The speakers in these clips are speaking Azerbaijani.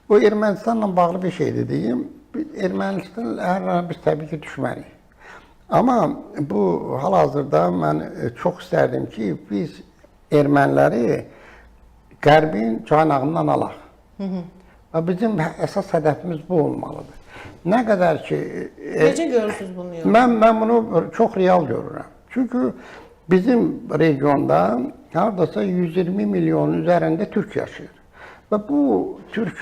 Bu Ermənistanla bağlı bir şeydir deyim. Ermənistan hər biz təbii ki düşmərik. Amma bu hal-hazırda mən çox istərdim ki, biz erməniləri Qərbin caynağından alaq. Və bizim əsas hədəfimiz bu olmalıdır. Nə qədər ki... Necə görürsünüz bunu? Mən bunu çox real görürəm. Çünki bizim regionda haradasa 120 milyonun üzərində türk yaşayır. Və bu türk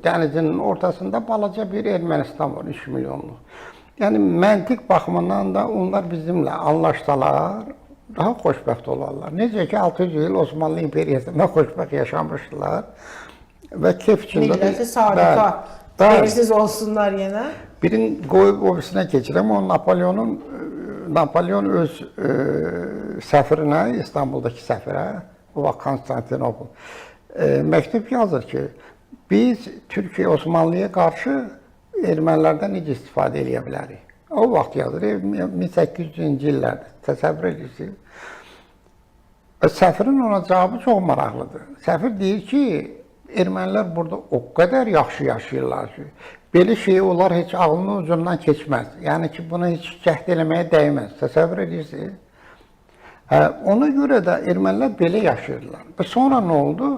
dənizinin ortasında balaca bir Ermənistan var, 3 milyonluq. Yəni məntiq baxımından da onlar bizimlə anlaşsalar, daha xoşbəxt olarlar. Necə ki 600 il Osmanlı İmperiyasında xoşbəxt yaşamışdılar və keyf içində... Milləti sadika, versiz olsunlar yenə. Birini qoyub ofisinə keçirəm, o Napolyon öz səfirinə, İstanbuldakı səfirə, o vaxt Konstantinopol, məktub yazır ki, biz Türkiyə Osmanlıya qarşı ermənilərdən necə istifadə edə bilərik? O vaxt yazır, 1800-cü illərdə, təsəvvür edirsiniz. Səfirin ona cavabı çox maraqlıdır. Səfir deyir ki, ermənilər burada o qədər yaxşı yaşayırlar ki, belə şey onlar heç ağlının ucundan keçməz. Yəni ki, buna heç cəhd eləməyə dəyməz. Təsəvvür edirsiniz. Ona görə də ermənilər belə yaşayırlar. Və sonra nə oldu?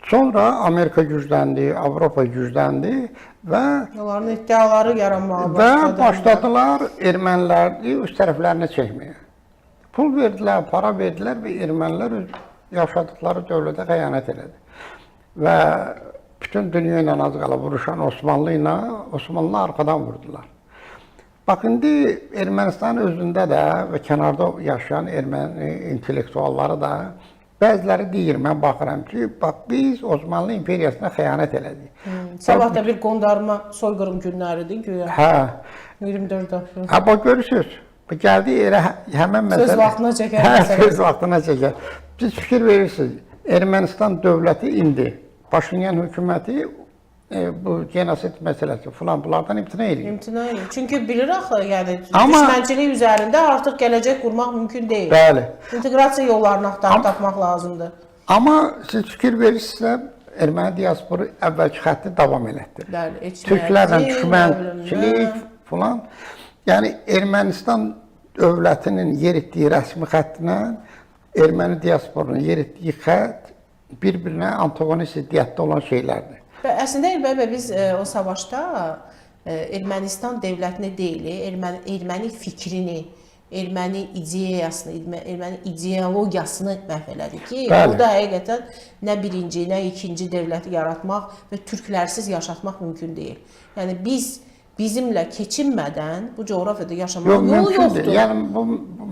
Sonra Amerika gücləndi, Avropa gücləndi və onların iddiaları yaranmağa başladı. Və başladılar erməniləri öz tərəflərinə çəkməyə. Pul verdilər, para verdilər və ermənilər yaşadıkları dövlətə xəyanət elədi. Və bütün dünya ilə az qala vuruşan Osmanlı arxadan vurdular. Bax, indi Ermənistan özündə də və kənarda yaşayan erməni intellektualları da bəziləri deyir, mən baxıram ki, bax, biz Osmanlı İmperiyasına xəyanət elədik. Sabah da bir qondarma soyqırım günləridir, güya. Hə. 24 aprel. Hə, bax, görürsünüz. Gəldi elə həmən məsələ. Söz vaxtına çəkər. Hə, söz vaxtına çəkər. Siz fikir verirsiniz, Ermənistan dövləti indi, Paşinyan hökuməti bu genosid məsələsi falan bunlardan imtina edir. İmtina edir. Çünki bilir axı, yəni düşmənçilik üzərində artıq gələcək qurmaq mümkün deyil. Bəli. İnteqrasiya yollarını axtarıb tapmaq lazımdır. Amma siz fikir verirsinizsə, erməni diasporu əvvəlki xətti davam elətdir. Bəli, Türklərlə düşmənçilik falan. Yəni Ermənistan dövlətinin yeritdiyi rəsmi xəttinə erməni diasporunun yeritdiyi xətt bir-birinə antagonist iddiətdə olan şeylərdir. Və əslində Elbəy bəy, biz o savaşda Ermənistan dövlətini deyil, erməni fikrini, erməni ideyasını, erməni ideologiyasını məhv elədik ki, burada həqiqətən nə birinci, nə ikinci dövləti yaratmaq və türklərsiz yaşatmaq mümkün deyil. Yəni bizimlə keçinmədən bu coğrafiyada yaşamaq yolu yoxdur. Yəni bu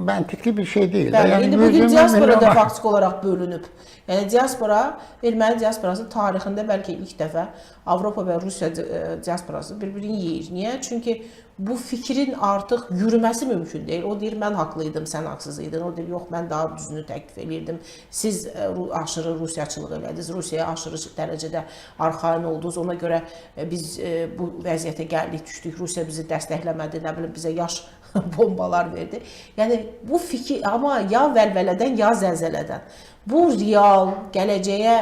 məntiqli bir şey deyil. Bəli, indi bugün diaspora da faktiki olaraq bölünüb. Yəni diaspora, erməni diasporası tarixində bəlkə ilk dəfə Avropa və Rusiya diasporası bir-birini yeyir. Niyə? Çünki bu fikrin artıq yürüməsi mümkün deyil. O deyir, mən haqlıydım, sən haqsız idin. O deyir, yox, mən daha düzünü təklif edirdim. Siz aşırı Rusiyaçılıq elədiniz, Rusiyaya aşırı dərəcədə arxain oldunuz. Ona görə biz bu vəziyyətə gəldik, düşdük. Rusiya bizi dəstəkləmədi, nə bilim, bizə yaş bombalar verdi. Yəni bu fikir, amma ya vəlvələdən, ya zəlzələdən. Bu real, gələcəyə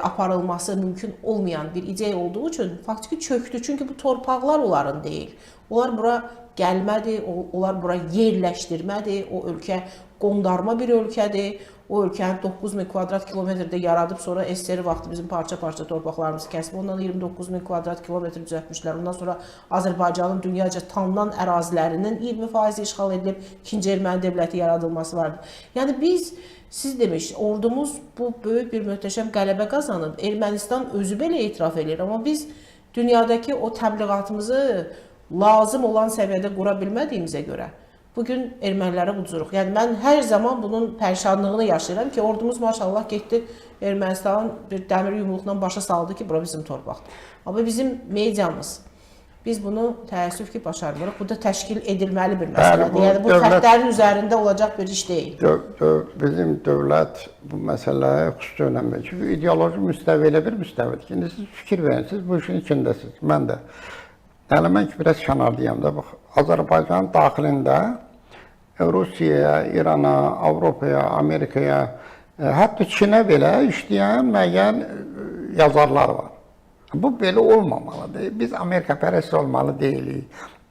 aparılması mümkün olmayan bir ideya olduğu üçün faktiki çöktü. Çünki bu torpaqlar onların deyil. Onlar bura gəlmədi, onlar bura yerləşdirmədi. O ölkə qondarma bir ölkədir. O ölkəni 9000 kvadrat kilometrdə yaradıb, sonra SSR vaxtı bizim parça-parça torpaqlarımızı kəsib, ondan 29000 kvadrat kilometr düzəltmişlər. Ondan sonra Azərbaycanın dünyaca tanınan ərazilərinin 20% işğal edilib, ikinci erməni dövləti yaradılması vardı. Yəni biz, siz demiş, ordumuz bu böyük bir möhtəşəm qələbə qazanıb. Ermənistan özü belə etiraf edir, amma biz dünyadakı o təbliğatımızı lazım olan səviyyədə qura bilmədiyimizə görə bugün ermənilərə uduruq. Yəni mən hər zaman bunun pərişanlığını yaşayıram ki, ordumuz maşallah getdi Ermənistanın bir dəmir yumruqla başa saldı ki, bura bizim torpaqdır. Amma bizim mediamız, biz bunu təəssüf ki, başarmırıq. Bu da təşkil edilməli bir məsələdir. Yəni bu xəttlərin üzərində olacaq bir iş deyil. Bizim dövlət bu məsələyə xüsusi önəm verir. Çünki ideoloji müstəvi elə bir müstəvidir ki, siz fikir verin, siz bu işin içindəsiniz. Mən də. Yəni mən ki, biraz kənardayam da. Azərbaycanın daxilində Rusiyaya, İrana, Avropaya, Amerikaya, hətta Çinə belə işləyən müəyyən yazarlar var. Bu belə olmamalıdır. Biz Amerika pərəst olmalı deyilik.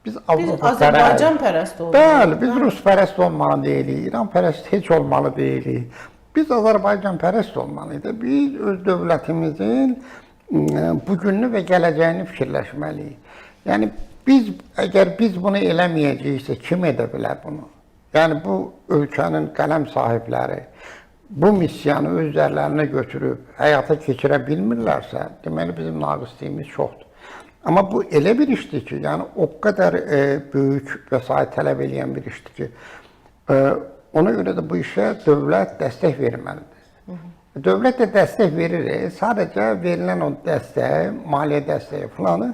Biz Avropa Azərbaycan pərəst olmalı. Bəli, biz Rus pərəst olmalı deyilik. İran pərəst heç olmalı deyilik. Biz Azərbaycan pərəst olmalıyıq. Biz öz dövlətimizin bugününü və gələcəyini fikirləşməliyik. Yəni əgər biz bunu eləməyəcəksə, kim edə bilər bunu? Yəni bu ölkənin qələm sahibləri bu missiyanı öz üzərlərinə götürüb həyata keçirə bilmirlərsə, deməli bizim naqisliğimiz çoxdur. Amma bu elə bir işdir ki, yəni o qədər böyük vəsait tələb edən bir işdir ki, ona görə də bu işə dövlət dəstək verməlidir. Dövlət də dəstək verir, sadəcə verilən o dəstək, maliyyə dəstəyi falanı,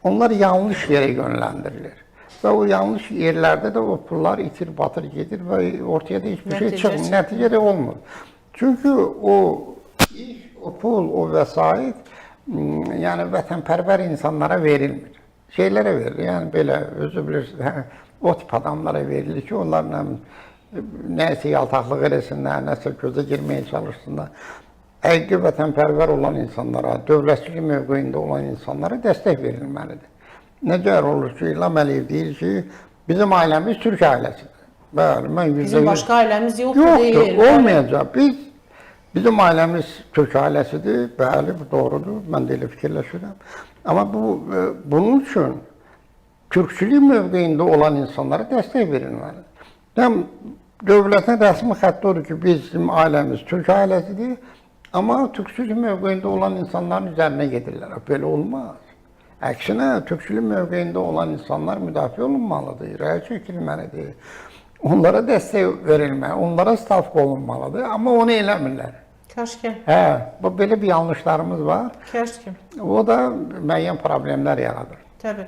onlar yanlış yerə yönləndirilir. Və o yanlış yerlərdə də o pullar itir, batır, gedir və ortaya da hiçbir şey çıxmır, nəticə də olmur. Çünki o pul, o vəsait, yəni vətənpərvər insanlara verilmir. Şeylərə verilir, yəni belə, özü bilirsiniz, o tip adamlara verilir ki, onlarla nəsə yaltaqlıq eləsinlər, nəsə gözə girməyə çalışsınlar. Həqiqi vətənpərvər olan insanlara, dövlətçilik mövqeyində olan insanlara dəstək verilməlidir. Necə olur ki, İlham Əliyev deyir ki, bizim ailəmiz türk ailəsidir. Bəli, mən Bizim başqa ailəmiz yoxdur, deyil. Olmayacaq. Bizim ailəmiz türk ailəsidir, bəli, bu doğrudur, mən də elə fikirləşirəm. Amma bunun üçün türkçülük mövqeyində olan insanlara dəstək verilməlidir. Yəni, dövlətin rəsmi xətti odur ki, bizim ailəmiz türk ailəsidir, amma türkçülük mövqeyində olan insanların üzərinə gedirlər. Belə olmaz. Əksinə, türkçülük mövqeyində olan insanlar müdafiə olunmalıdır, rəyə çəkilməlidir. Onlara dəstək verilməli, onlara stavka olunmalıdır, amma onu eləmirlər. Kaşki. Belə bir yanlışlarımız var. Kaşki. O da müəyyən problemlər yaradır. Təbii.